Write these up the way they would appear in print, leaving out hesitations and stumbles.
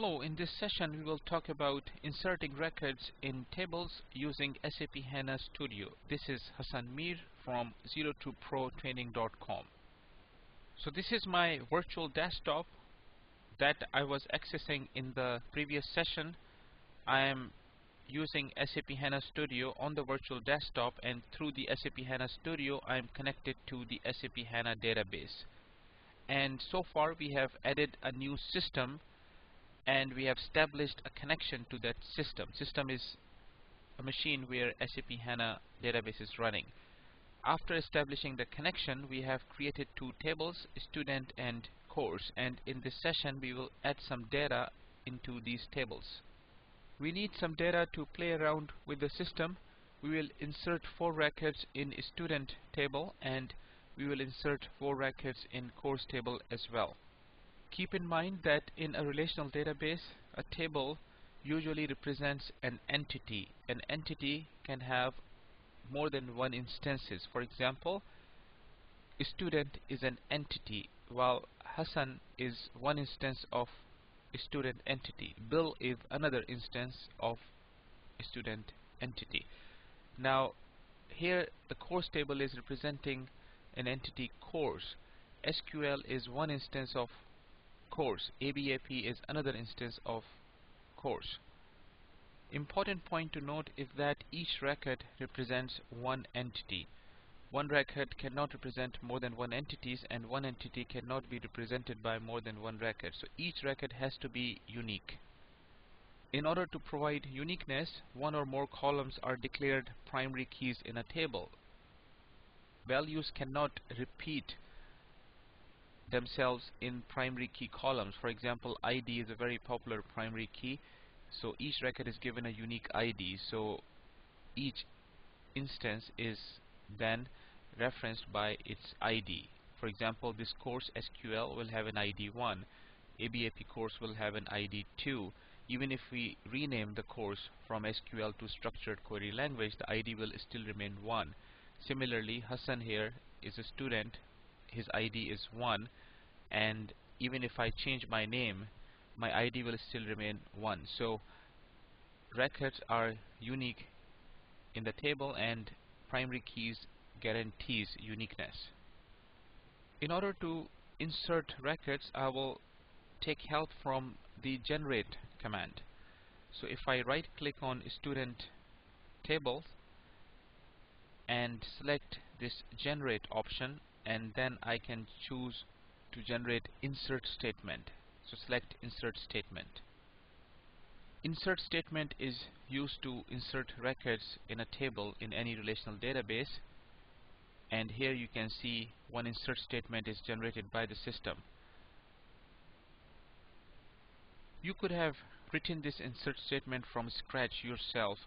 Hello, in this session we will talk about inserting records in tables using SAP HANA Studio. This is Hassan Mir from 02protraining.com. So this is my virtual desktop that I was accessing in the previous session. I am using SAP HANA Studio on the virtual desktop, and through the SAP HANA Studio I am connected to the SAP HANA database. And so far we have added a new system and we have established a connection to that system. System is a machine where SAP HANA database is running. After establishing the connection, we have created two tables, student and course, and in this session we will add some data into these tables. We need some data to play around with the system. We will insert 4 records in student table and we will insert 4 records in course table as well. Keep in mind that in a relational database, a table usually represents an entity. An entity can have more than one instances. For example, a student is an entity, while Hassan is one instance of a student entity. Bill is another instance of a student entity. Now, here the course table is representing an entity course. SQL is one instance of course. ABAP is another instance of course. Important point to note is that each record represents one entity. One record cannot represent more than one entities, and one entity cannot be represented by more than one record. So each record has to be unique. In order to provide uniqueness, one or more columns are declared primary keys in a table. Values cannot repeat themselves in primary key columns. For example, ID is a very popular primary key, so each record is given a unique ID, so each instance is then referenced by its ID. For example, this course SQL will have an ID 1, ABAP course will have an ID 2. Even if we rename the course from SQL to structured query language, the ID will still remain 1. Similarly, Hassan here is a student, his ID is 1, and even if I change my name, my ID will still remain 1. So records are unique in the table and primary keys guarantees uniqueness. In order to insert records, I will take help from the generate command. So if I right click on student table and select this generate option, and then I can choose to generate insert statement. So select insert statement. Insert statement is used to insert records in a table in any relational database, and here you can see one insert statement is generated by the system. You could have written this insert statement from scratch yourself.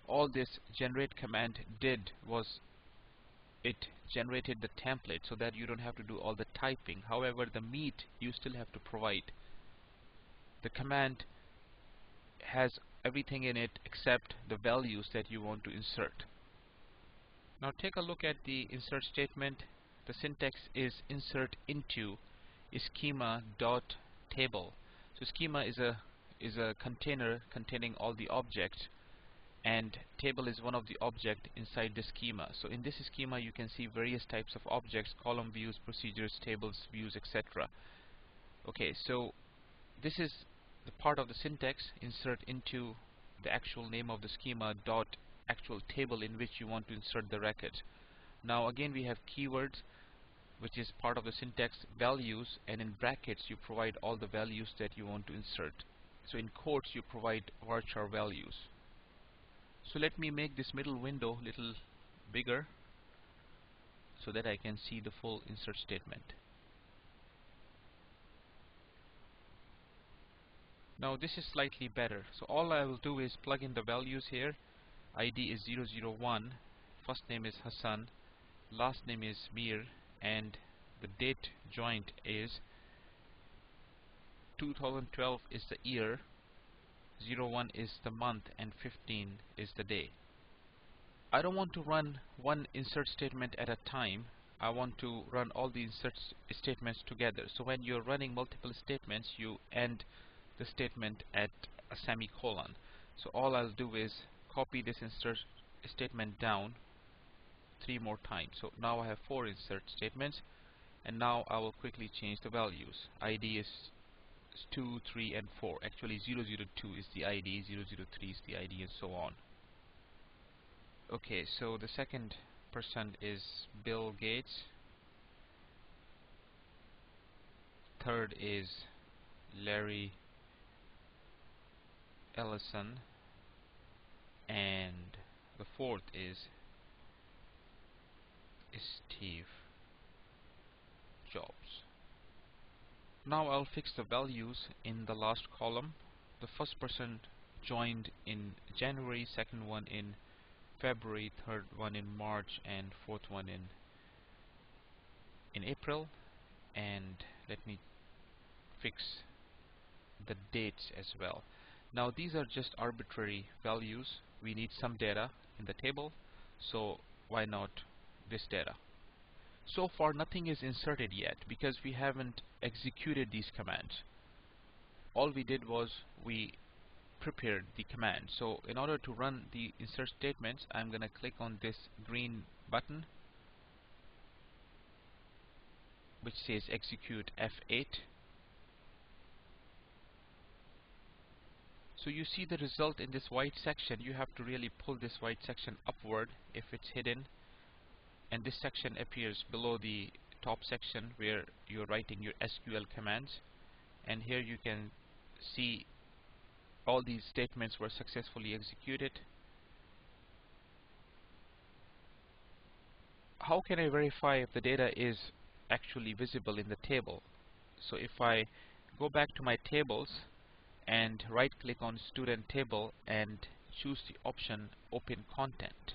All this generate command did was it generated the template so that you don't have to do all the typing. However, the meat you still have to provide. The command has everything in it except the values that you want to insert. Now take a look at the insert statement. The syntax is insert into schema.table. So schema is a container containing all the objects, and table is one of the object inside the schema. So in this schema you can see various types of objects: column views, procedures, tables, views, etc. Okay, so this is the part of the syntax, insert into the actual name of the schema dot actual table in which you want to insert the record. Now again we have keywords, which is part of the syntax, values, and in brackets you provide all the values that you want to insert. So in quotes you provide varchar values. So let me make this middle window a little bigger so that I can see the full insert statement. Now this is slightly better. So all I will do is plug in the values here. ID is 001, first name is Hassan, last name is Mir, and the date joint is 2012 is the year, 01 is the month, and 15 is the day. I don't want to run one insert statement at a time. I want to run all the insert statements together. So when you're running multiple statements, you end the statement at a semicolon. So all I'll do is copy this insert statement down 3 more times. So now I have 4 insert statements, and now I will quickly change the values. ID is 2, 3, and 4. Actually 002 is the ID, 003 is the ID, and so on. Okay, so the second person is Bill Gates. Third is Larry Ellison, and the fourth is Steve Jobs. Now I'll fix the values in the last column. The first person joined in January, second one in February, third one in March, and fourth one in April. And let me fix the dates as well. Now these are just arbitrary values. We need some data in the table, so why not this data? So far nothing is inserted yet because we haven't executed these commands. All we did was we prepared the command. So in order to run the insert statements, I'm gonna click on this green button which says execute F8. So you see the result in this white section. You have to really pull this white section upward if it's hidden, and this section appears below the top section where you're writing your SQL commands. And here you can see all these statements were successfully executed. How can I verify if the data is actually visible in the table? So if I go back to my tables and right click on student table and choose the option open content,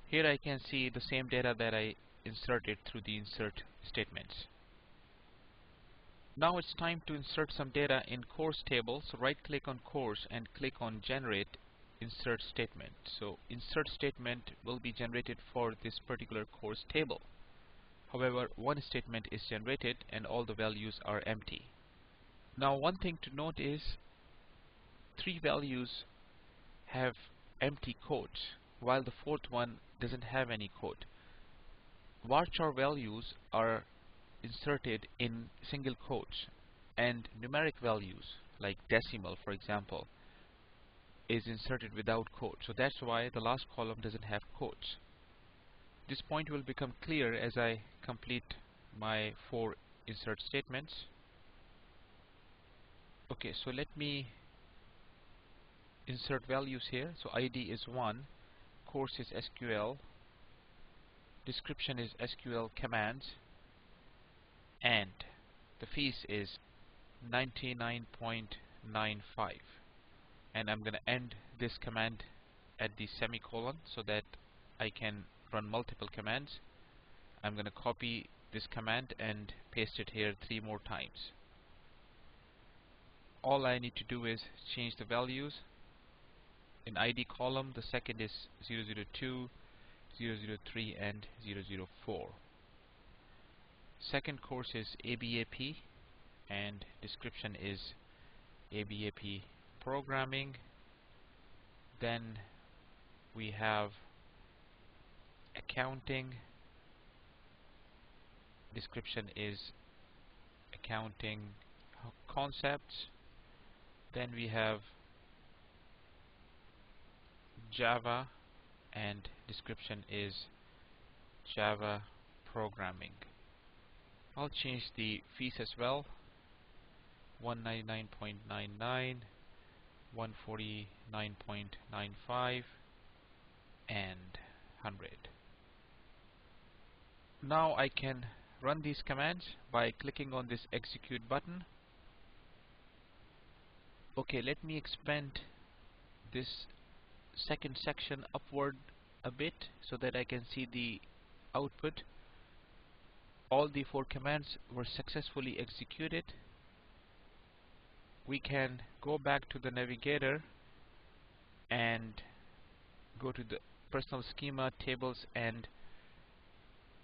here I can see the same data that I inserted through the insert statements. Now it's time to insert some data in course table. So right click on course and click on generate insert statement. So insert statement will be generated for this particular course table. However, one statement is generated and all the values are empty. Now one thing to note is 3 values have empty quotes while the fourth one doesn't have any quote. Varchar values are inserted in single quotes, and numeric values like decimal, for example, is inserted without quotes. So that's why the last column doesn't have quotes. This point will become clear as I complete my 4 insert statements. Okay, so let me insert values here. So ID is 1, course is SQL, description is SQL commands, and the fees is 99.95. And I'm going to end this command at the semicolon so that I can run multiple commands. I'm going to copy this command and paste it here 3 more times. All I need to do is change the values. In ID column, the second is 002, 003, and 004. Second course is ABAP, and description is ABAP programming. Then we have accounting. Description is accounting concepts. Then we have Java, and description is Java programming. I'll change the fees as well. 199.99, 149.95, and 100. Now I can run these commands by clicking on this execute button. Okay, let me expand this second section upward a bit so that I can see the output. All the 4 commands were successfully executed. We can go back to the navigator and go to the personal schema, tables, and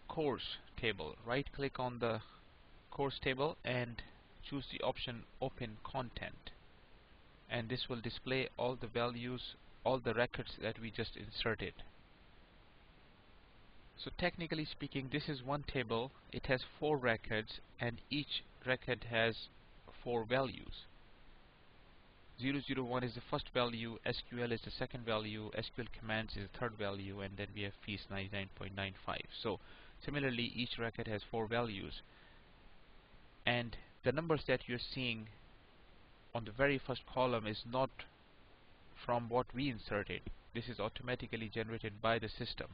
course table. Right click on the course table and choose the option Open Content, and this will display all the values, all the records that we just inserted. So technically speaking, this is one table. It has 4 records and each record has 4 values. 001 is the first value, SQL is the second value, SQL commands is the third value, and then we have fees 99.95. So similarly, each record has 4 values, and the numbers that you're seeing on the very first column is not from what we inserted. This is automatically generated by the system.